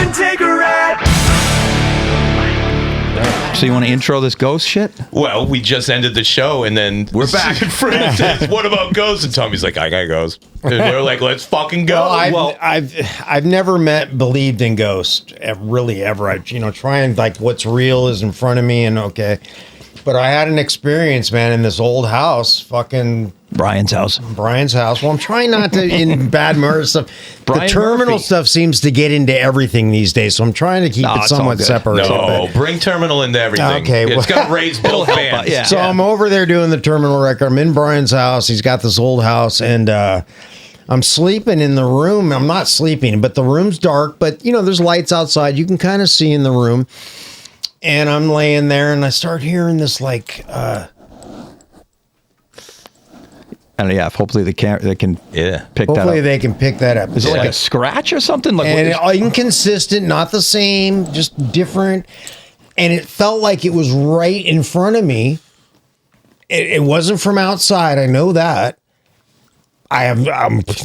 and take a ride. So you want to intro this ghost shit? Well, we just ended the show, and then We're back. Fred says, "What about ghosts?" And Tommy's like, "I got ghosts." And we're like, "Let's fucking go." I've never believed in ghosts, really ever. I try and like what's real is in front of me, and okay. But I had an experience, man, in this old house, fucking Brian's house. Well, I'm trying not to in bad murder stuff. Brian the terminal Murphy. stuff seems to get into everything these days, so I'm trying to keep it it's all somewhat good. separate. No, bring terminal into everything. Okay, It's got to raise both hands. Yeah. So I'm over there doing the terminal record. I'm in Brian's house. He's got this old house, and I'm sleeping in the room. I'm not sleeping, but the room's dark, but there's lights outside. You can kind of see in the room. And I'm laying there, and I start hearing this like. And yeah, hopefully they can pick that up. Hopefully they can pick that up. Is it like a scratch or something? Like And inconsistent, not the same, just different. And it felt like it was right in front of me. It wasn't from outside. I know that.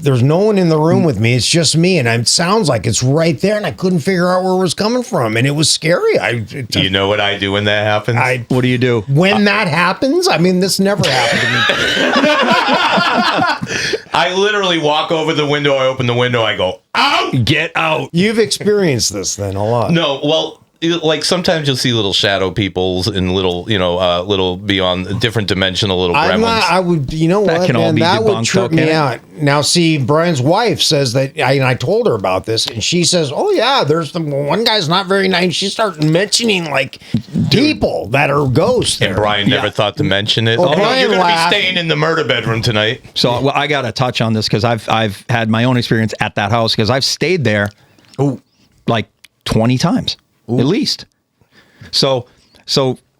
There's no one in the room with me. It's just me, and it sounds like it's right there, and I couldn't figure out where it was coming from, and it was scary. Do you know what I do when that happens? What do you do? When that happens, this never happened to me. I literally walk over the window. I open the window. I go, out! Get out. You've experienced this then a lot. No, well, like sometimes you'll see little shadow peoples and little, little beyond different dimensional little gremlins. I would, That what, can all man, be that would debunked, trip though, me can it? out. Now, see, Brian's wife says that, and I told her about this, and she says, "Oh yeah, there's the one guy's not very nice." She started mentioning like people that are ghosts. And Brian never thought to mention it. Well, Oh, no, Brian you're going to be laughed. staying in the murder bedroom tonight. So I got to touch on this because I've had my own experience at that house because I've stayed there, like 20 times at least. So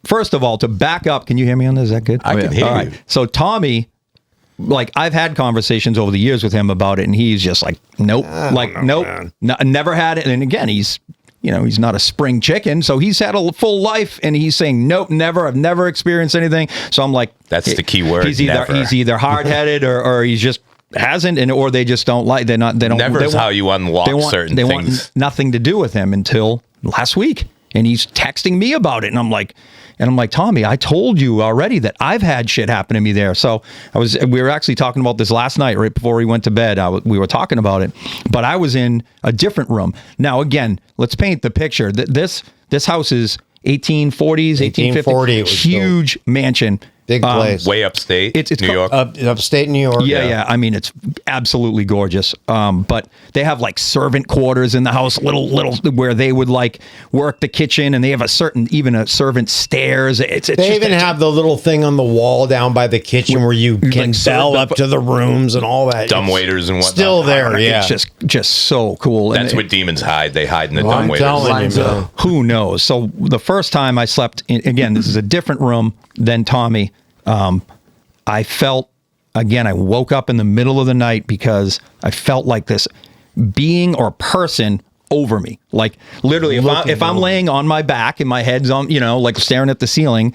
first of all, to back up, can you hear me on this? Is that good? I can hear All you. right. So Tommy, like I've had conversations over the years with him about it, and he's just like, nope, nope, never had it. And again, he's not a spring chicken, so he's had a full life, and he's saying, nope, never. I've never experienced anything. So I'm like, That's the key word. He's either hard headed or he's just hasn't, or they just don't like. They don't. Never is how you unlock certain they things. want nothing to do with him until last week. And he's texting me about it, and I'm like, Tommy, I told you already that I've had shit happen to me there. So we were actually talking about this last night, right before we went to bed. We were talking about it, but I was in a different room. Now, again, let's paint the picture. This house is 1840s, 1840, 1850s, huge mansion. Big place. Way upstate, It's New York. Upstate New York. Yeah. I mean, it's absolutely gorgeous. But they have like servant quarters in the house, little where they would like work the kitchen, and they have even a servant stairs. They even have the little thing on the wall down by the kitchen where you can bell up to the rooms and all that. Dumb waiters and whatnot. Still there, yeah. It's just so cool. That's what demons hide. They hide in the Well, dumb I'm waiters. telling you, man. Who knows? So the first time I slept again, this is a different room than Tommy. I felt, again, I woke up in the middle of the night because I felt like this being or person over me. Like literally, if I'm laying on my back and my head's on, like staring at the ceiling,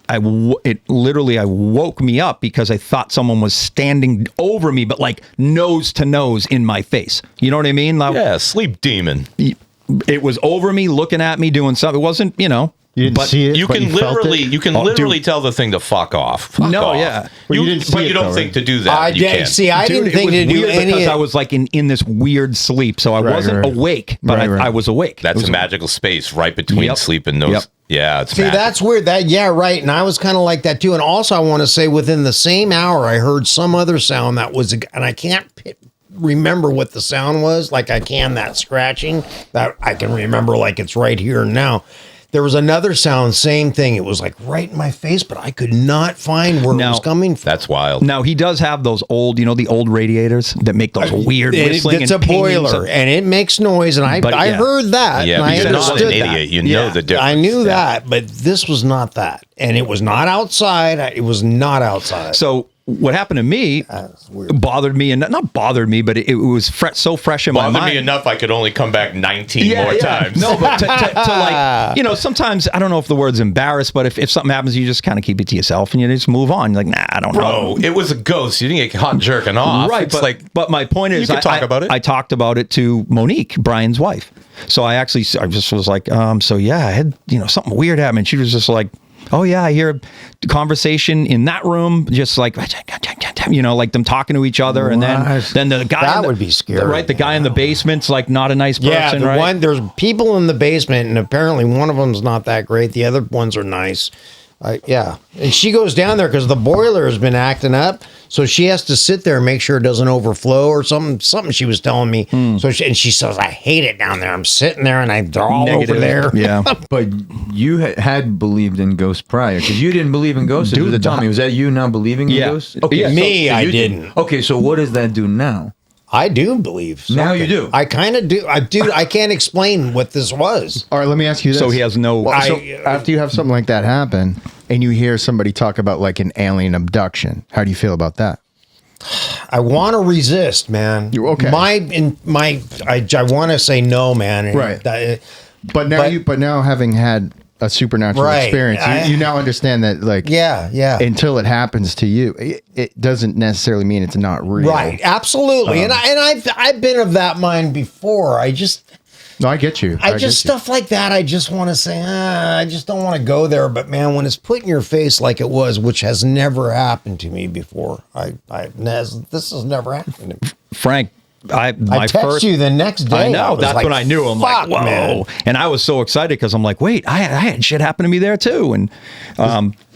I woke me up because I thought someone was standing over me, but like nose to nose in my face. You know what I mean? Like, Yeah, sleep demon. it was over me, looking at me, doing something. It wasn't, You didn't see it. You but can felt literally, it? you can literally tell the thing to fuck off. Fuck No, off. yeah. Well, you didn't see but it you don't though, think right? to do that. I you did. can't. See, I Dude, didn't think it to was do weird any. because I was like in this weird sleep, so I wasn't right. awake, but Right. I was awake. That's It was a magical space right between Yep. sleep and those. Yep. Yeah, it's See, magic. that's weird. Right. And I was kind of like that too. And also, I want to say within the same hour, I heard some other sound that was, and I can't remember what the sound was. Like I can that scratching that I can remember, like it's right here and now. There was another sound, same thing. It was like right in my face, but I could not find where it was coming from. That's wild. Now he does have those old, the old radiators that make those weird whistling. It's a and pingings boiler, and it makes noise. And I But, yeah. heard that. Yeah, and but I you're not understood an that. idiot. You know the difference. I knew that, but this was not that, and it was not outside. It was not outside. So what happened to me bothered me, and not bothered me, but it was so fresh in my Bothered mind. me enough I could only come back 19 more times. No, but to like, sometimes, I don't know if the word's embarrassed, but if something happens, you just kind of keep it to yourself and you just move on. You're like, nah, I don't know. Bro, it was a ghost. You didn't get caught jerking off. Right, It's but my point is, you could talk about it. I talked about it to Monique, Brian's wife. So I just was like, so yeah, I had, something weird happen. She was just like, oh yeah, I hear a conversation in that room, just like, like them talking to each other, and then the guy that would be scary, right? The guy in the basement's like not a nice person, yeah. right? There's people in the basement, and apparently one of them's not that great. The other ones are nice. Yeah, and she goes down there because the boiler has been acting up, so she has to sit there and make sure it doesn't overflow or something. Something she was telling me. So she says, "I hate it down there. I'm sitting there and they're all over there." Yeah, but you had believed in ghosts prior because you didn't believe in ghosts. Dude, Tommy, was that you not believing in ghosts? Okay, Yeah, me, I you didn't. Okay, so what does that do now? I do believe. Something. Now you do. I kind of do. I can't explain what this was. All right, let me ask you this. so he has no. So after you have something like that happen and you hear somebody talk about like an alien abduction, how do you feel about that? I want to resist, man. You're okay. I want to say no, man. And Right. But now having had a supernatural Right. experience, you now understand that, like, yeah. until it happens to you, it doesn't necessarily mean it's not real. Right. Absolutely. And I've been of that mind before. No, I get you. I just stuff like that. I just want to say, I just don't want to go there. But man, when it's put in your face like it was, which has never happened to me before, this has never happened to me. Frank, I text you the next day. I know. That's when I knew. I'm like, whoa. Man. And I was so excited because I'm like, wait, I had shit happen to me there too. And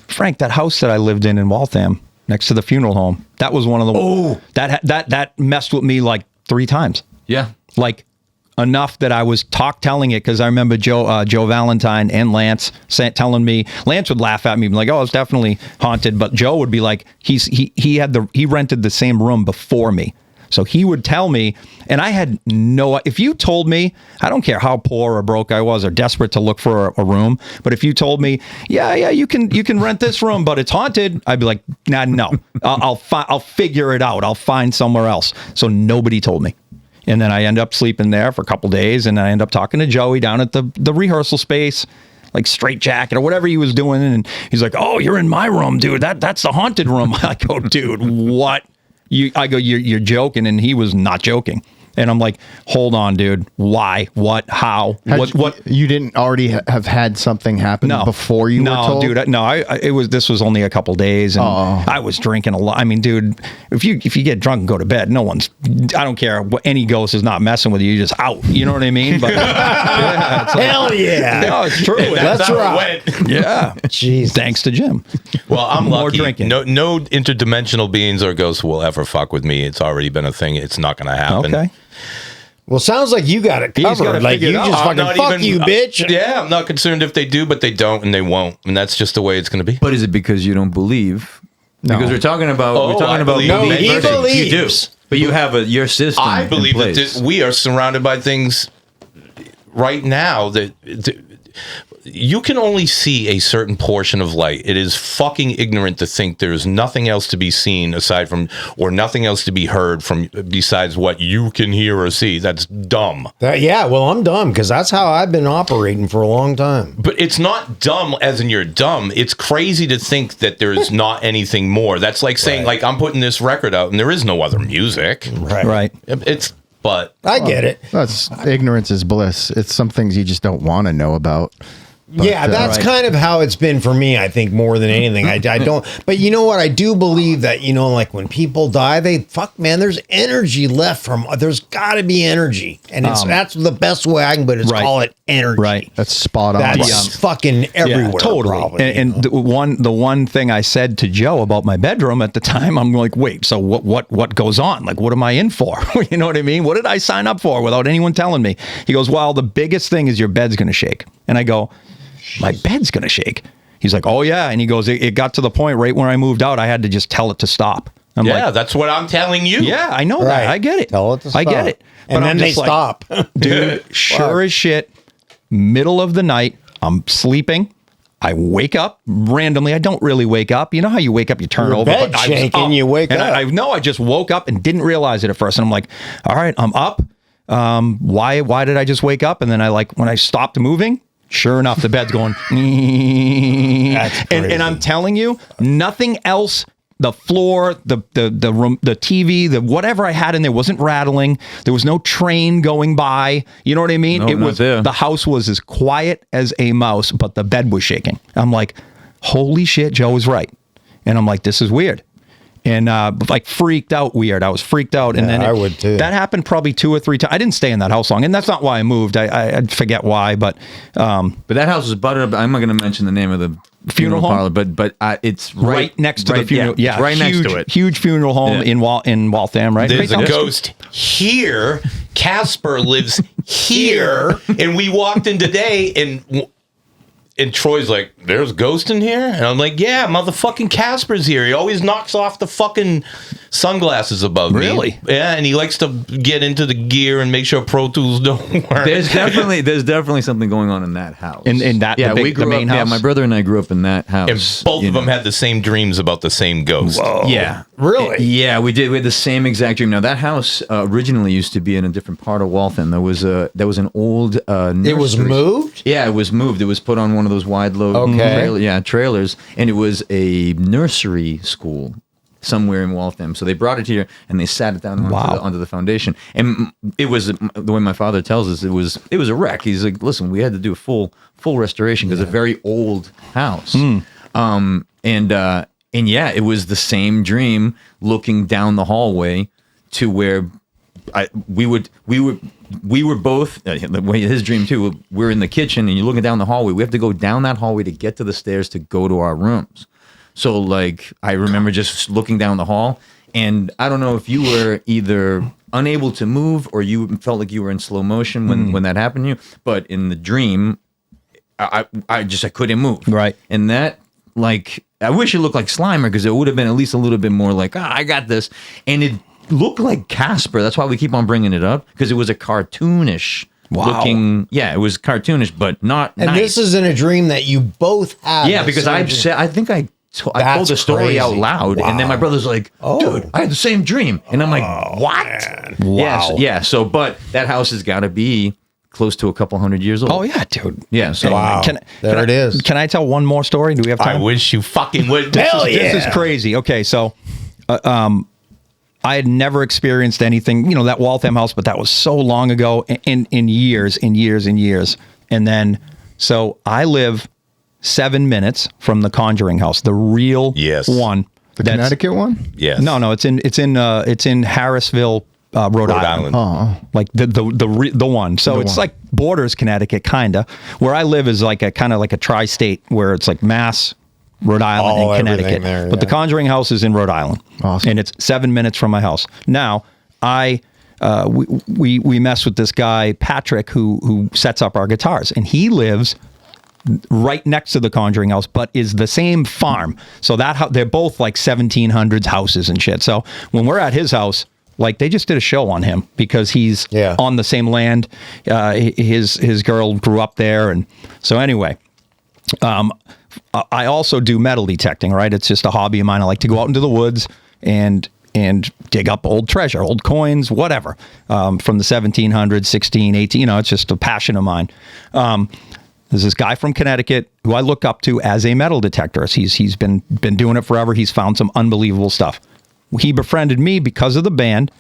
Frank, that house that I lived in Waltham next to the funeral home, that was one of the that messed with me like 3 times. Yeah. Like enough that I was talking it because I remember Joe Valentine and Lance telling me. Lance would laugh at me, like, "Oh, it's definitely haunted," but Joe would be like, he rented the same room before me. So he would tell me, and I had if you told me, I don't care how poor or broke I was or desperate to look for a room, but if you told me, yeah, you can rent this room, but it's haunted, I'd be like, nah, no, I'll figure it out. I'll find somewhere else. So nobody told me. And then I end up sleeping there for a couple days, and I end up talking to Joey down at the rehearsal space, like straight jacket or whatever he was doing. And he's like, "Oh, you're in my room, dude. That's the haunted room." I go, "Dude, what?" You're joking, and he was not joking. And I'm like, hold on, dude. Why? What? How? What? You didn't already have had something happen before you were told? Dude. This was only a couple days, and I was drinking a lot. I mean, dude, if you get drunk and go to bed, I don't care what, any ghost is not messing with you. You're just out. You know what I mean? But yeah, it's like, Hell yeah. No, it's true. That's right. Yeah. Jeez. Thanks to Jim. Well, I'm More lucky. drinking. No interdimensional beings or ghosts will ever fuck with me. It's already been a thing. It's not going to happen. Okay. Well, sounds like you got it He's got covered. it Like you figured out. just I'm fucking not fuck even- you, bitch. Yeah, I'm not concerned if they do, but they don't and they won't. And that's just the way it's going to be. But is it because you don't believe? No. Because we're talking about I believe. No, belief he versus- believes. You do. But you have your system. I believe in that place. we are surrounded by things right now that you can only see a certain portion of light. It is fucking ignorant to think there's nothing else to be seen aside from, or nothing else to be heard from besides what you can hear or see. That's dumb. Well, I'm dumb because that's how I've been operating for a long time. But it's not dumb as in you're dumb. It's crazy to think that there's not anything more. That's like saying, like, I'm putting this record out and there is no other music. Right. But I get it. That's ignorance is bliss. It's some things you just don't want to know about. But, That's kind of how it's been for me, I think, more than anything. I don't, but you know what? I do believe that, like when people die, there's energy left there's got to be energy. And that's the best way I can put it is call it energy. Right. That's spot on. That's fucking everywhere. Yeah, totally. Probably, and the one thing I said to Joe about my bedroom at the time, I'm like, wait, so what goes on? Like, what am I in for? You know what I mean? What did I sign up for without anyone telling me? He goes, well, the biggest thing is your bed's going to shake. And I go, my bed's going to shake. He's like, oh yeah. And he goes, it got to the point right when I moved out, I had to just tell it to stop. I'm like, that's what I'm telling you. yeah, I know that. I get it. Tell it to stop. I get it. And then I'm they just like, stop. Dude, sure as shit, middle of the night, I'm sleeping. I wake up randomly. I don't really wake up. You know how you wake up, you turn Your over. bed but I was shaking, up. you wake and up. I know I just woke up and didn't realize it at first. And I'm like, all right, I'm up. Why did I just wake up? And then when I stopped moving, sure enough, the bed's going. That's crazy. And I'm telling you, nothing else the floor, the room, the TV, the whatever I had in there wasn't rattling. There was no train going by. You know what I mean? No, It not was there. the house was as quiet as a mouse, but the bed was shaking. I'm like, holy shit, Joe was right. And I'm like, this is weird. And like freaked out weird. I was freaked out. And then I would too. That happened probably 2 or 3 times. I didn't stay in that house long. And that's not why I moved. I forget why, but But that house was buttered up. I'm not going to mention the name of the Funeral home? parlor, but it's right next to the funeral. Yeah, it's right next to it. Huge funeral home Yeah. in Waltham, right? There's Right a down the ghost here. Casper lives here. And we walked in today and Troy's like, there's a ghost in here? And I'm like, yeah, motherfucking Casper's here. He always knocks off the fucking sunglasses above me. Really? Yeah, and he likes to get into the gear and make sure Pro Tools don't work. There's definitely something going on in that house. In that, yeah, the we grew the main up. house? Yeah, my brother and I grew up in that and house. both of them had the same dreams about the same ghost. Yeah, Really? Yeah, we did. We had the same exact dream. Now that house originally used to be in a different part of Waltham. There was an old. It was nursery. moved? Yeah, it was moved. It was put on one of those wide load Okay. trailers, and it was a nursery school somewhere in Waltham. So they brought it here and they sat it down onto the foundation. And it was, the way my father tells us, it was a wreck. He's like, listen, we had to do a full restoration because it's a very old house. And yeah, it was the same dream looking down the hallway to where we were both the way his dream too. We're in the kitchen and you're looking down the hallway. We have to go down that hallway to get to the stairs to go to our rooms. So like I remember just looking down the hall, and I don't know if you were either unable to move or you felt like you were in slow motion when that happened to you. But in the dream, I couldn't move. Right. And that, like, I wish it looked like Slimer because it would have been at least a little bit more like, I got this. And it looked like Casper. That's why we keep on bringing it up, because it was a cartoonish looking. Yeah, it was cartoonish, but not And nice. this is in a dream that you both had. Yeah, the because same I dream. said, I think I told That's the story crazy. out loud, and then my brother's like, "Dude, I had the same dream," and I'm like, "What?" Wow. Yeah, so but that house has got to be close to a couple hundred years old. Oh yeah, dude. Yeah, so Wow. There it is. Can I tell one more story? Do we have I time? wish you fucking would. This is crazy. Okay, so I had never experienced anything, that Waltham house, but that was so long ago, in years. And then, so I live 7 minutes from the Conjuring House, the real Yes. one. The Connecticut one? Yes. No, it's in Harrisville, Rhode Island. Oh. Like the one. So it's like borders Connecticut, kinda. Where I live is like a kind of like a tri-state where it's like Mass, Rhode Island, and everything Connecticut. there, But the yeah. Conjuring House is in Rhode Island. Awesome. And it's 7 minutes from my house. Now, we mess with this guy, Patrick, who sets up our guitars. And he lives right next to the Conjuring House, but is the same farm. So they're both like 1700s houses and shit. So when we're at his house, like they just did a show on him because he's on the same land. His girl grew up there, and so anyway. I also do metal detecting, right? It's just a hobby of mine. I like to go out into the woods and dig up old treasure, old coins, whatever, from the 1700s, 16, 18. It's just a passion of mine. There's this guy from Connecticut who I look up to as a metal detector. He's been doing it forever. He's found some unbelievable stuff. He befriended me because of the band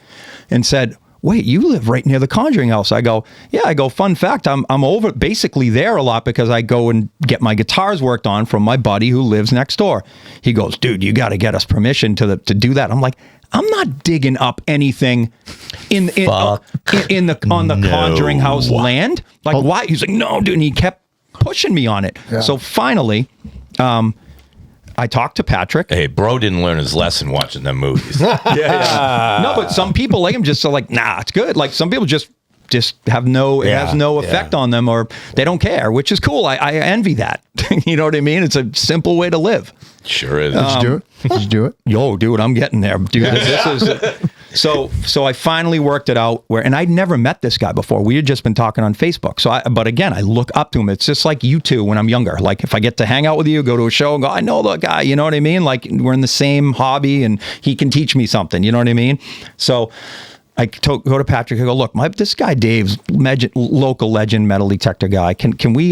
and said, wait, you live right near the Conjuring House. I go, yeah. I go, fun fact, I'm over basically there a lot because I go and get my guitars worked on from my buddy who lives next door. He goes, dude, you got to get us permission to do that. I'm like, I'm not digging up anything on the Conjuring House land. Like, why? He's like, no, dude. And he kept pushing me on it. Yeah. So finally, I talked to Patrick. Hey, bro didn't learn his lesson watching them movies. No, but some people like him just so like, nah, it's good. Like some people just have it has no effect on them, or they don't care, which is cool. I envy that. You know what I mean? It's a simple way to live. Sure is. Did you do it? Did you do it? Yo, dude, I'm getting there. Dude, this is so I finally worked it out and I'd never met this guy before. We had just been talking on Facebook. But again, I look up to him. It's just like you two when I'm younger. Like if I get to hang out with you, go to a show and go, I know the guy, you know what I mean? Like we're in the same hobby and he can teach me something, you know what I mean? So I go to Patrick. I go, look, this guy Dave's local legend metal detector guy. Can we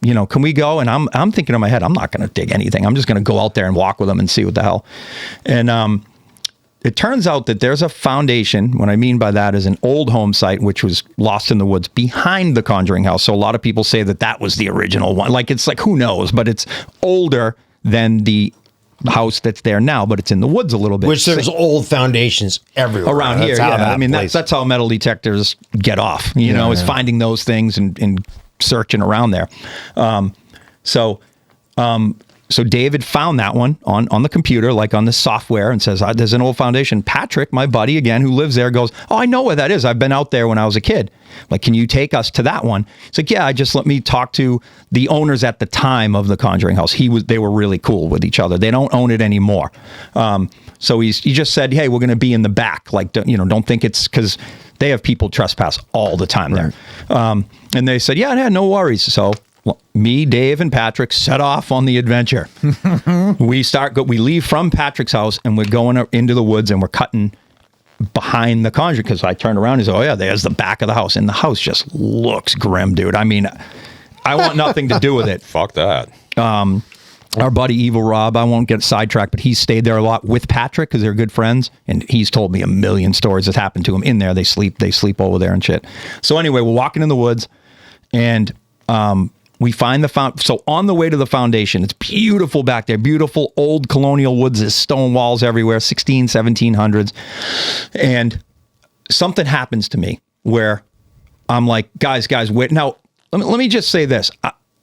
can we go? And I'm thinking in my head, I'm not going to dig anything. I'm just going to go out there and walk with them and see what the hell. And it turns out that there's a foundation. What I mean by that is an old home site, which was lost in the woods behind the Conjuring House. So a lot of people say that was the original one. Like, it's like, who knows? But it's older than the house that's there now, but it's in the woods a little bit. Which there's old foundations everywhere. Around here, yeah. That's how metal detectors get off, is finding those things and searching around there. So David found that one on the computer, like on the software, and says, there's an old foundation. Patrick, my buddy, again, who lives there, goes, oh, I know where that is. I've been out there when I was a kid. Like, can you take us to that one? It's like, yeah, just let me talk to the owners at the time of the Conjuring House. They were really cool with each other. They don't own it anymore. So he just said, hey, we're going to be in the back. Like, don't think it's because they have people trespass all the time there. And they said, yeah, no worries. So me, Dave, and Patrick set off on the adventure. We leave from Patrick's house, and we're going into the woods, and we're cutting behind the Conjuring, because I turned around and said, oh yeah, there's the back of the house, and the house just looks grim, dude. I mean, I want nothing to do with it. Fuck that. Our buddy Evil Rob, I won't get sidetracked, but he stayed there a lot with Patrick because they're good friends, and he's told me a million stories that happened to him in there. They sleep over there and shit. So anyway, we're walking in the woods, and we find so on the way to the foundation, it's beautiful back there, beautiful old colonial woods, there's stone walls everywhere, 1700s. And something happens to me where I'm like, guys, wait. Now, let me just say this.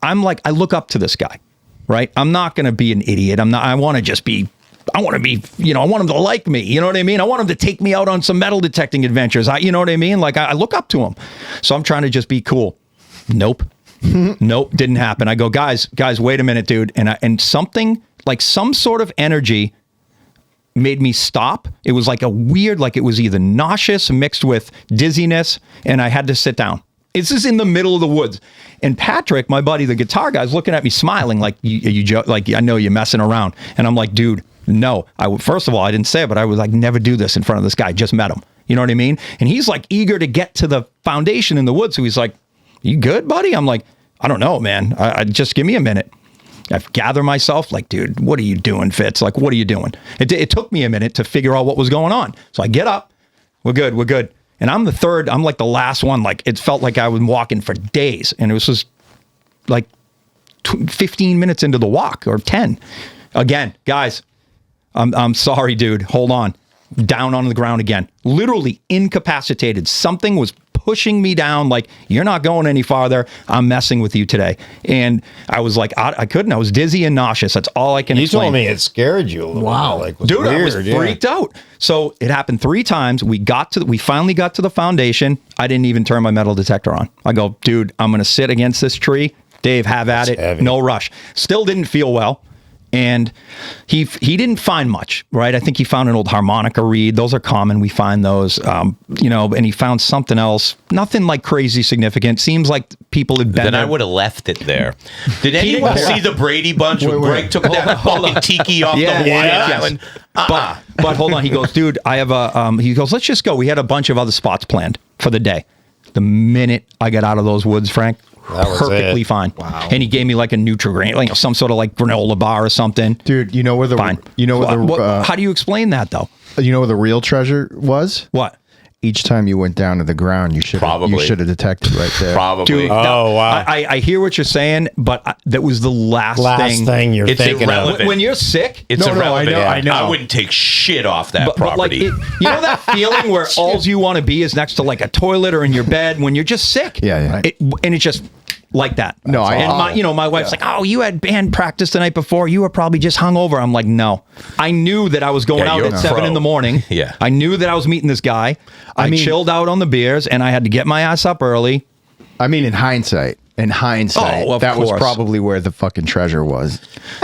I'm like, I look up to this guy, right? I'm not going to be an idiot. I want to be, I want him to like me. You know what I mean? I want him to take me out on some metal detecting adventures. You know what I mean? Like, I look up to him. So I'm trying to just be cool. Nope. Nope, didn't happen. I go, guys, wait a minute, dude. And something, like some sort of energy made me stop. It was like a weird, like it was either nauseous mixed with dizziness, and I had to sit down. It's just in the middle of the woods. And Patrick, my buddy, the guitar guy, is looking at me smiling like, I know you're messing around. And I'm like, dude, no. First of all, I didn't say it, but I was like, never do this in front of this guy. Just met him. You know what I mean? And he's like eager to get to the foundation in the woods. So he's like, you good, buddy? I'm like, I don't know, man. I just give me a minute. I gather myself like, dude, what are you doing, Fitz? Like, what are you doing? It took me a minute to figure out what was going on. So I get up. We're good. And I'm the third. I'm like the last one. Like, it felt like I was walking for days. And it was just like 15 minutes into the walk, or 10. Again, guys, I'm sorry, dude. Hold on. Down on the ground again. Literally incapacitated. Something was pushing me down, like, you're not going any farther. I'm messing with you today. And I was like, I couldn't. I was dizzy and nauseous. That's all I can explain. You told me it scared you a little. Wow. Like, dude, weird, I was freaked out. So it happened 3 times. We finally got to the foundation. I didn't even turn my metal detector on. I go, dude, I'm going to sit against this tree. Dave, have at it. Heavy. No rush. Still didn't feel well. And he didn't find much, right? I think he found an old harmonica reed. Those are common. We find those, and he found something else. Nothing like crazy significant. Seems like people had been. Then I would have left it there. Did anyone see the Brady Bunch when Greg took that fucking tiki off the Hawaiian Island? But hold on. He goes, dude, I have he goes, let's just go. We had a bunch of other spots planned for the day. The minute I got out of those woods, Frank, perfectly fine. Wow. And he gave me like a Nutri-Grain, like some sort of like granola bar or something. Dude, you know where the fine. How do you explain that though? You know where the real treasure was? What? Each time you went down to the ground, you should have detected right there. Probably. Dude, wow. I hear what you're saying, but that was the last thing you're thinking irrelevant. of. When you're sick, it's irrelevant. I know. I wouldn't take shit off that property. But like you know that feeling where all you want to be is next to like a toilet or in your bed when you're just sick? Yeah. And it's just like that. No, my wife's like, oh, you had band practice the night before. You were probably just hungover. I'm like, no. I knew that I was going out at 7 a.m. Yeah. I knew that I was meeting this guy. I chilled out on the beers, and I had to get my ass up early. I mean, in hindsight, that was probably where the fucking treasure was.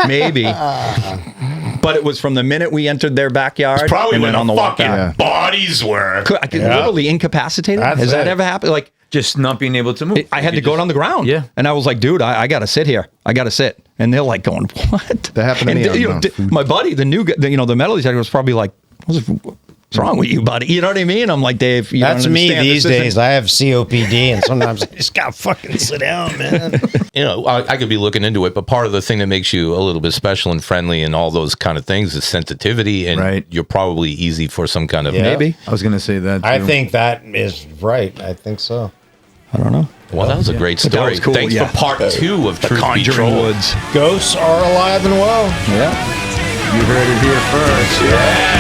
Maybe. But it was from the minute we entered their backyard. It's probably and when then on the fucking bodies were. I could literally incapacitated. Has that ever happened? Like, just not being able to move. I had to go down the ground. Yeah. And I was like, dude, I got to sit here. I got to sit. And they're like going, what? That happened to me. My buddy, the new, the metal detector was probably like, What's wrong with you, buddy? You know what I mean? I'm like, Dave, you That's don't me understand. these This isn't- days. I have COPD, and sometimes I just gotta fucking sit down, man. You know, I could be looking into it, but part of the thing that makes you a little bit special and friendly and all those kind of things is sensitivity, and Right. you're probably easy for some kind of Yeah. Maybe. I was gonna say that. I too. think that is right. I think so. I don't know. Well, that was a great But that story. was cool, Thanks yeah. for part 2 of Truth Be Conjuring Told. Woods. Ghosts are alive and well. Yeah. You heard it here first. Yeah.